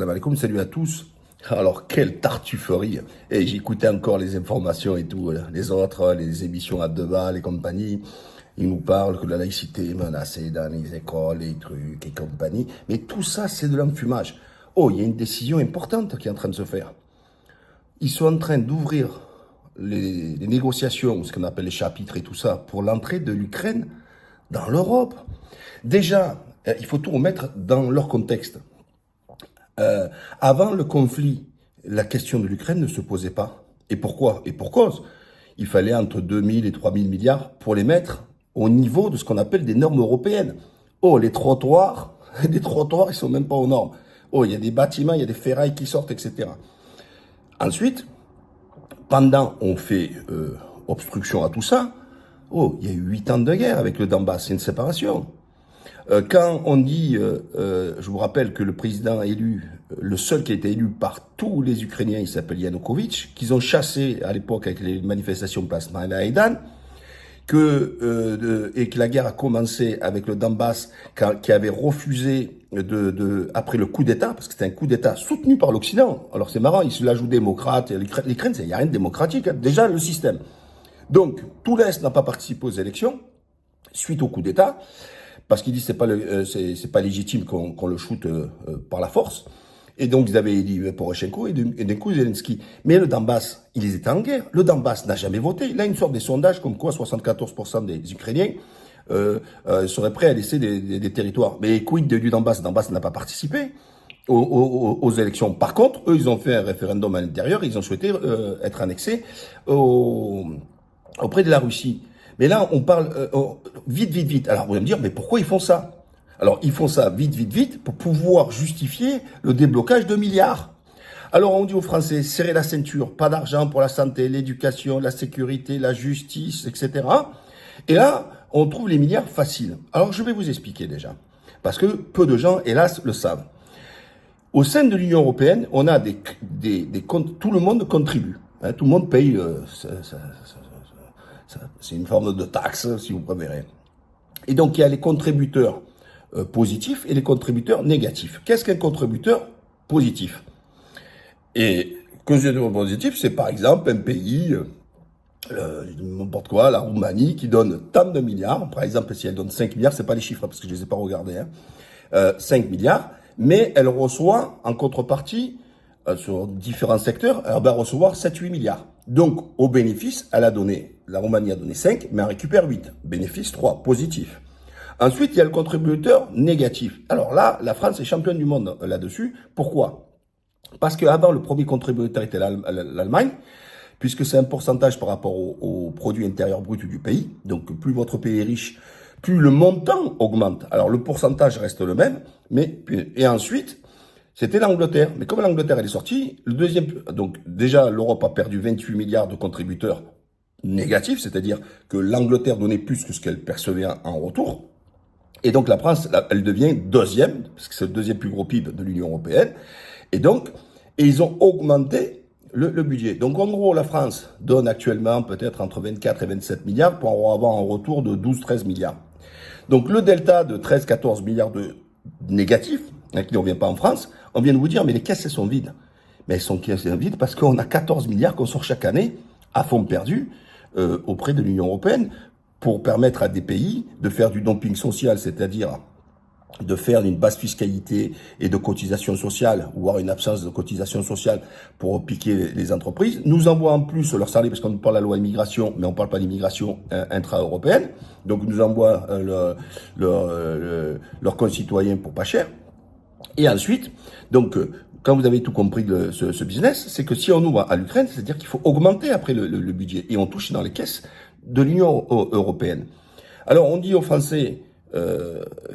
Salam alaikum, salut à tous. Alors, quelle tartufferie. Et j'écoutais encore les informations et tout, les autres, les émissions à deux balles et compagnie. Ils nous parlent que la laïcité est menacée dans les écoles, les trucs et compagnie. Mais tout ça, c'est de l'enfumage. Oh, il y a une décision importante qui est en train de se faire. Ils sont en train d'ouvrir les négociations, ce qu'on appelle les chapitres et tout ça, pour l'entrée de l'Ukraine dans l'Europe. Déjà, il faut tout remettre dans leur contexte. Avant le conflit, la question de l'Ukraine ne se posait pas. Et pourquoi? Et pour cause. Il fallait entre 2000 et 3000 milliards pour les mettre au niveau de ce qu'on appelle des normes européennes. Oh, les trottoirs, ils sont même pas aux normes. Oh, il y a des bâtiments, il y a des ferrailles qui sortent, etc. Ensuite, pendant on fait obstruction à tout ça, oh, il y a eu 8 ans de guerre avec le Donbass, c'est une séparation. Quand on dit, je vous rappelle que le président élu, le seul qui a été élu par tous les Ukrainiens, il s'appelle Yanukovych, qu'ils ont chassé à l'époque avec les manifestations place Maïdan, et que la guerre a commencé avec le Donbass, qui avait refusé après le coup d'État, parce que c'était un coup d'État soutenu par l'Occident. Alors c'est marrant, ils se la jouent démocrate. L'Ukraine, il n'y a rien de démocratique, hein. Déjà le système. Donc tout l'Est n'a pas participé aux élections suite au coup d'État, parce qu'il dit c'est pas légitime qu'on le shoote par la force. Et donc ils avaient élu Poroshenko et d'un coup Zelensky. Mais le Donbass, ils étaient en guerre. Le Donbass n'a jamais voté. Là, une sorte des sondages comme quoi 74% des Ukrainiens seraient prêts à laisser des territoires. Mais quid du Donbass? Le Donbass n'a pas participé aux élections. Par contre, eux, ils ont fait un référendum à l'intérieur. Ils ont souhaité être annexés auprès de la Russie. Mais là, on parle vite. Alors, vous allez me dire, mais pourquoi ils font ça? Alors, ils font ça vite, pour pouvoir justifier le déblocage de milliards. Alors, on dit aux Français, serrez la ceinture, pas d'argent pour la santé, l'éducation, la sécurité, la justice, etc. Et là, on trouve les milliards faciles. Alors, je vais vous expliquer déjà. Parce que peu de gens, hélas, le savent. Au sein de l'Union européenne, on a des comptes, tout le monde contribue. Hein, tout le monde paye, c'est une forme de taxe, si vous préférez. Et donc, il y a les contributeurs positifs et les contributeurs négatifs. Qu'est-ce qu'un contributeur positif? Et contributeur positif, c'est par exemple un pays, n'importe quoi, la Roumanie, qui donne tant de milliards. Par exemple, si elle donne 5 milliards, c'est pas les chiffres, parce que je les ai pas regardés, hein, 5 milliards, mais elle reçoit en contrepartie, sur différents secteurs, elle va recevoir 7-8 milliards. Donc, au bénéfice, la Roumanie a donné 5, mais elle récupère 8. Bénéfice 3, positif. Ensuite, il y a le contributeur négatif. Alors là, la France est championne du monde là-dessus. Pourquoi? Parce qu'avant, le premier contributeur était l'Allemagne, puisque c'est un pourcentage par rapport au produit intérieur brut du pays. Donc, plus votre pays est riche, plus le montant augmente. Alors, le pourcentage reste le même, et ensuite, c'était l'Angleterre. Mais comme l'Angleterre, elle est sortie, donc déjà, l'Europe a perdu 28 milliards de contributeurs négatifs, c'est-à-dire que l'Angleterre donnait plus que ce qu'elle percevait en retour. Et donc la France, elle devient deuxième, parce que c'est le deuxième plus gros PIB de l'Union européenne. Et ils ont augmenté le budget. Donc en gros, la France donne actuellement peut-être entre 24 et 27 milliards pour avoir un retour de 12-13 milliards. Donc le delta de 13-14 milliards de négatifs, hein, qui ne revient pas en France, on vient de vous dire, mais les caisses, elles sont vides. Mais elles sont vides parce qu'on a 14 milliards qu'on sort chaque année à fonds perdus auprès de l'Union européenne, pour permettre à des pays de faire du dumping social, c'est-à-dire de faire une basse fiscalité et de cotisation sociale, voire une absence de cotisation sociale pour piquer les entreprises, nous envoient en plus leur salaire, parce qu'on parle de la loi immigration, mais on ne parle pas d'immigration intra-européenne, donc nous envoient leurs concitoyens pour pas cher. Et ensuite, donc, quand vous avez tout compris de ce business, c'est que si on ouvre à l'Ukraine, c'est-à-dire qu'il faut augmenter après le budget, et on touche dans les caisses de l'Union européenne. Alors on dit aux Français,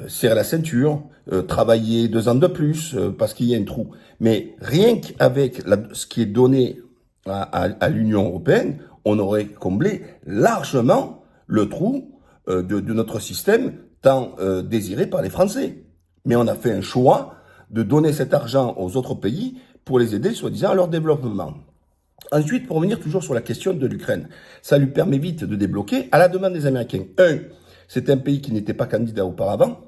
serrez la ceinture, travaillez 2 ans de plus parce qu'il y a un trou. Mais rien qu'avec ce qui est donné à l'Union européenne, on aurait comblé largement le trou de notre système tant désiré par les Français. Mais on a fait un choix de donner cet argent aux autres pays pour les aider, soi-disant, à leur développement. Ensuite, pour revenir toujours sur la question de l'Ukraine, ça lui permet vite de débloquer à la demande des Américains. C'est un pays qui n'était pas candidat auparavant.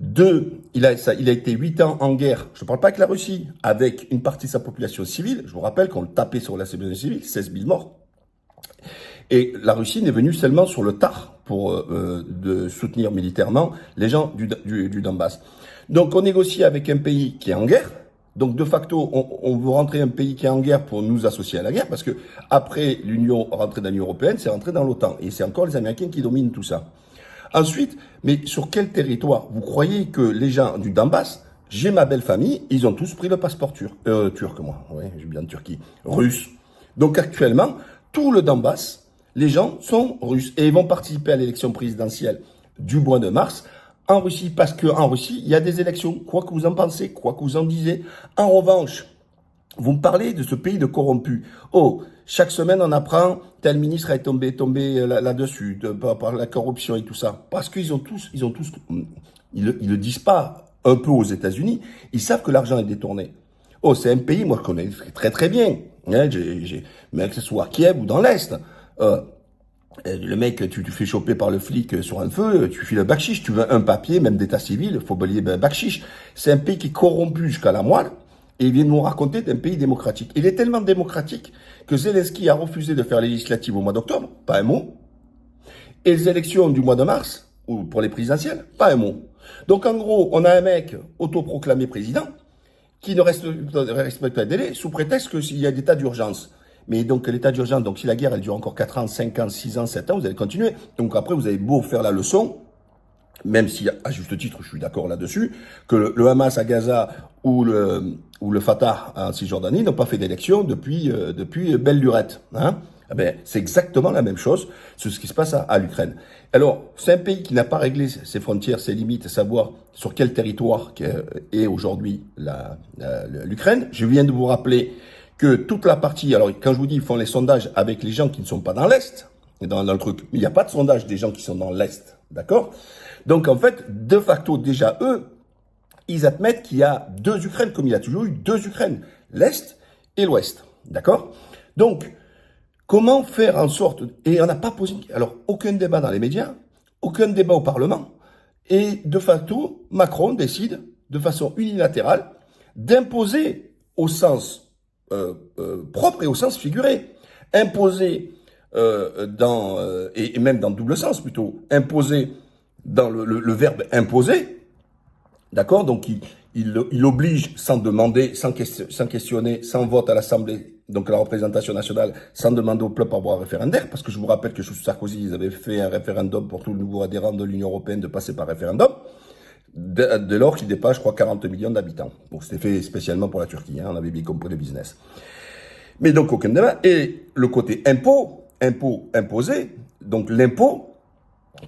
Deux, il a été 8 ans en guerre, je ne parle pas avec la Russie, avec une partie de sa population civile. Je vous rappelle qu'on le tapait sur la population civile, 16 000 morts. Et la Russie n'est venue seulement sur le tard pour de soutenir militairement les gens du Donbass. Donc on négocie avec un pays qui est en guerre. Donc de facto, on veut rentrer un pays qui est en guerre pour nous associer à la guerre, parce que après l'Union, rentrer dans l'Union européenne, c'est rentrer dans l'OTAN. Et c'est encore les Américains qui dominent tout ça. Ensuite, mais sur quel territoire? Vous croyez que les gens du Donbass, j'ai ma belle famille, ils ont tous pris le passeport turc, moi, oui, j'ai bien de Turquie, russe. Donc actuellement, tout le Donbass, les gens sont russes et ils vont participer à l'élection présidentielle du mois de mars en Russie, parce qu'en Russie, il y a des élections, quoi que vous en pensez, quoi que vous en disiez. En revanche, vous me parlez de ce pays de corrompus. Oh, chaque semaine, on apprend tel ministre est tombé là-dessus, par la corruption et tout ça. Parce qu'ils ont tous, ils le disent pas un peu aux États-Unis, ils savent que l'argent est détourné. Oh, c'est un pays, moi, je connais très très bien. Hein, mais que ce soit à Kiev ou dans l'Est. Le mec, tu fais choper par le flic sur un feu, tu files un bakchich, tu veux un papier, même d'état civil, il faut balayer un bakchich. C'est un pays qui est corrompu jusqu'à la moelle, et il vient nous raconter d'un pays démocratique. Il est tellement démocratique que Zelensky a refusé de faire les législatives au mois d'octobre, pas un mot. Et les élections du mois de mars, ou pour les présidentielles, pas un mot. Donc en gros, on a un mec autoproclamé président, qui ne respecte pas le délai, sous prétexte qu'il y a d'état d'urgence. Mais donc l'état d'urgence, donc si la guerre elle dure encore 4 ans, 5 ans, 6 ans, 7 ans, vous allez continuer. Donc après, vous avez beau faire la leçon, même si à juste titre, je suis d'accord là-dessus, que le Hamas à Gaza ou le Fatah en Cisjordanie n'ont pas fait d'élection depuis belle lurette. Hein, eh ben, c'est exactement la même chose, c'est ce qui se passe à l'Ukraine. Alors, c'est un pays qui n'a pas réglé ses frontières, ses limites, savoir sur quel territoire est aujourd'hui l'Ukraine. Je viens de vous rappeler que toute la partie, alors quand je vous dis ils font les sondages avec les gens qui ne sont pas dans l'Est, dans le truc, mais il n'y a pas de sondage des gens qui sont dans l'Est, d'accord? Donc en fait, de facto déjà eux, ils admettent qu'il y a deux Ukraines, comme il y a toujours eu deux Ukraines, l'Est et l'Ouest, d'accord? Donc, comment faire en sorte, et on n'a pas posé, alors aucun débat dans les médias, aucun débat au Parlement, et de facto, Macron décide de façon unilatérale d'imposer au sens propre et au sens figuré. Imposer et même dans le double sens plutôt, imposer dans le verbe imposer, d'accord? Donc il oblige sans demander, sans questionner, sans vote à l'Assemblée, donc à la représentation nationale, sans demander au peuple par voie référendaire, parce que je vous rappelle que sous Sarkozy, ils avaient fait un référendum pour tous les nouveaux adhérents de l'Union européenne de passer par référendum. Dès lors qu'il dépasse, je crois, 40 millions d'habitants. Bon, c'était fait spécialement pour la Turquie, hein, on avait bien compris le business. Mais donc, aucun débat. Et le côté imposé, donc l'impôt,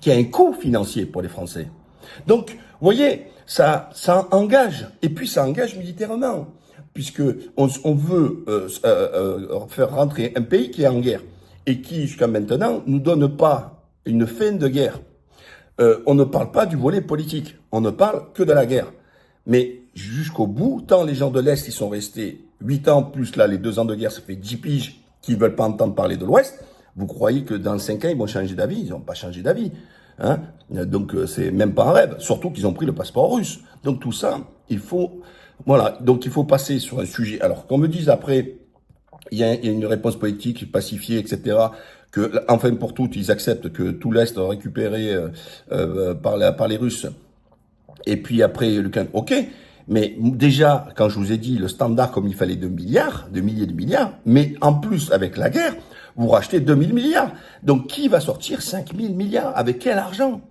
qui a un coût financier pour les Français. Donc, vous voyez, ça engage, et puis ça engage militairement, puisque on veut faire rentrer un pays qui est en guerre, et qui, jusqu'à maintenant, nous donne pas une fin de guerre. On ne parle pas du volet politique, on ne parle que de la guerre. Mais jusqu'au bout, tant les gens de l'Est, ils sont restés 8 ans, plus là, les 2 ans de guerre, ça fait 10 piges qu'ils veulent pas entendre parler de l'Ouest. Vous croyez que dans 5 ans, ils vont changer d'avis? Ils n'ont pas changé d'avis. Hein, donc, c'est même pas un rêve. Surtout qu'ils ont pris le passeport russe. Donc, tout ça, voilà. Donc, il faut passer sur un sujet. Alors, qu'on me dise après, il y a une réponse politique pacifiée, etc., que, enfin, pour toutes, ils acceptent que tout l'Est est récupéré par les Russes. Et puis après, ok. Mais déjà, quand je vous ai dit le standard comme il fallait 2 milliards, 2 milliers de milliards, mais en plus, avec la guerre, vous rachetez 2000 milliards. Donc, qui va sortir 5000 milliards? Avec quel argent?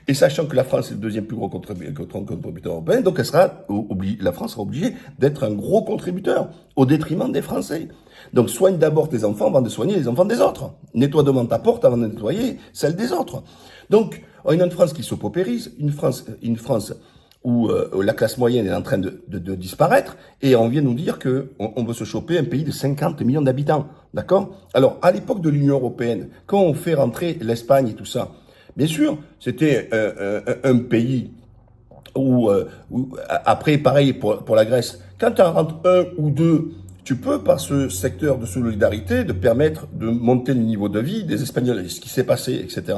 Et sachant que la France est le deuxième plus gros contributeur européen, donc la France sera obligée d'être un gros contributeur au détriment des Français. Donc, soigne d'abord tes enfants avant de soigner les enfants des autres. Nettoie devant ta porte avant de nettoyer celle des autres. Donc, on a une France qui se paupérise, une France où la classe moyenne est en train de disparaître, et on vient nous dire que on veut se choper un pays de 50 millions d'habitants, d'accord? Alors, à l'époque de l'Union européenne, quand on fait rentrer l'Espagne et tout ça, bien sûr, c'était un pays où après, pareil pour la Grèce, quand tu en rentres un ou deux, tu peux, par ce secteur de solidarité, de permettre de monter le niveau de vie des Espagnols, et ce qui s'est passé, etc.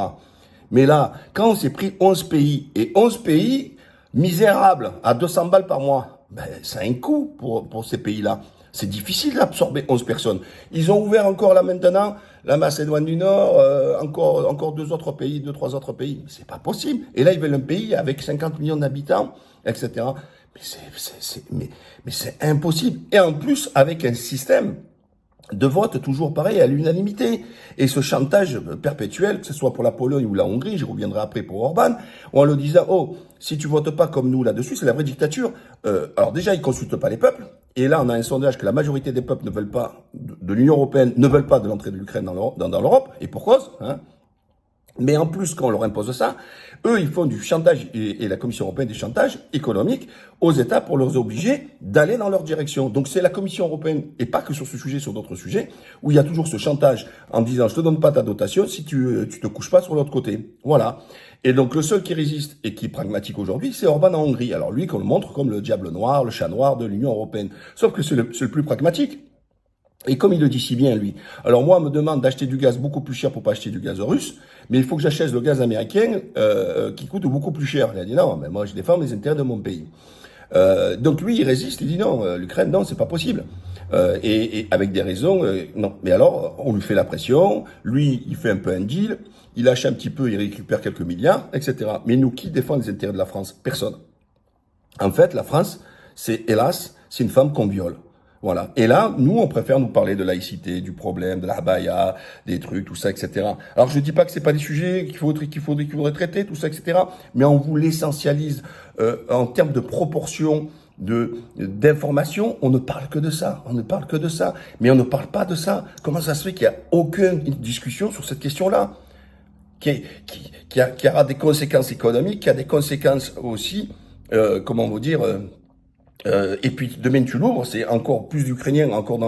Mais là, quand on s'est pris 11 pays, et 11 pays, misérable, à 200 balles par mois, ben, ça a un coût pour ces pays-là. C'est difficile d'absorber 11 personnes. Ils ont ouvert encore là maintenant la Macédoine du Nord, encore deux trois autres pays. C'est pas possible. Et là, ils veulent un pays avec 50 millions d'habitants, etc. Mais c'est impossible. Et en plus, avec un système de vote toujours pareil, à l'unanimité. Et ce chantage perpétuel, que ce soit pour la Pologne ou la Hongrie, je reviendrai après pour Orban, en le disant, oh, si tu votes pas comme nous là-dessus, c'est la vraie dictature. Alors déjà, ils consultent pas les peuples. Et là, on a un sondage que la majorité des peuples ne veulent pas de l'Union européenne, ne veulent pas de l'entrée de l'Ukraine dans l'Europe, et pour cause, hein. Mais en plus, quand on leur impose ça, eux, ils font du chantage, et la Commission européenne, des chantages économiques aux États pour leur obliger d'aller dans leur direction. Donc c'est la Commission européenne, et pas que sur ce sujet, sur d'autres sujets, où il y a toujours ce chantage en disant, je te donne pas ta dotation si tu te couches pas sur l'autre côté. Voilà. Et donc le seul qui résiste et qui est pragmatique aujourd'hui, c'est Orban en Hongrie. Alors lui, qu'on le montre comme le diable noir, le chat noir de l'Union européenne. Sauf que c'est le plus pragmatique. Et comme il le dit si bien, lui. Alors moi, on me demande d'acheter du gaz beaucoup plus cher pour pas acheter du gaz russe, mais il faut que j'achète le gaz américain qui coûte beaucoup plus cher. Il a dit non, mais moi je défends les intérêts de mon pays. Donc lui, il résiste, il dit non, l'Ukraine, non, c'est pas possible. Et avec des raisons, non. Mais alors, on lui fait la pression, lui, il fait un peu un deal, il lâche un petit peu, il récupère quelques milliards, etc. Mais nous, qui défend les intérêts de la France? Personne. En fait, la France, hélas, c'est une femme qu'on viole. Voilà. Et là, nous, on préfère nous parler de laïcité, du problème, de la habaya, des trucs, tout ça, etc. Alors, je dis pas que c'est pas des sujets qu'il faudrait traiter, tout ça, etc. Mais on vous l'essentialise en termes de proportion d'information. On ne parle que de ça. On ne parle que de ça. Mais on ne parle pas de ça. Comment ça se fait qu'il n'y a aucune discussion sur cette question-là, qui aura des conséquences économiques, qui a des conséquences aussi, comment vous dire. Et puis demain tu l'ouvres, c'est encore plus d'Ukrainiens encore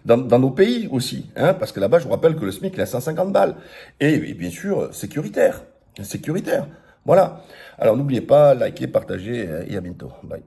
dans nos pays aussi, hein, parce que là-bas je vous rappelle que le SMIC il est à 150 balles et bien sûr sécuritaire. Voilà. Alors n'oubliez pas, likez, partagez et à bientôt. Bye.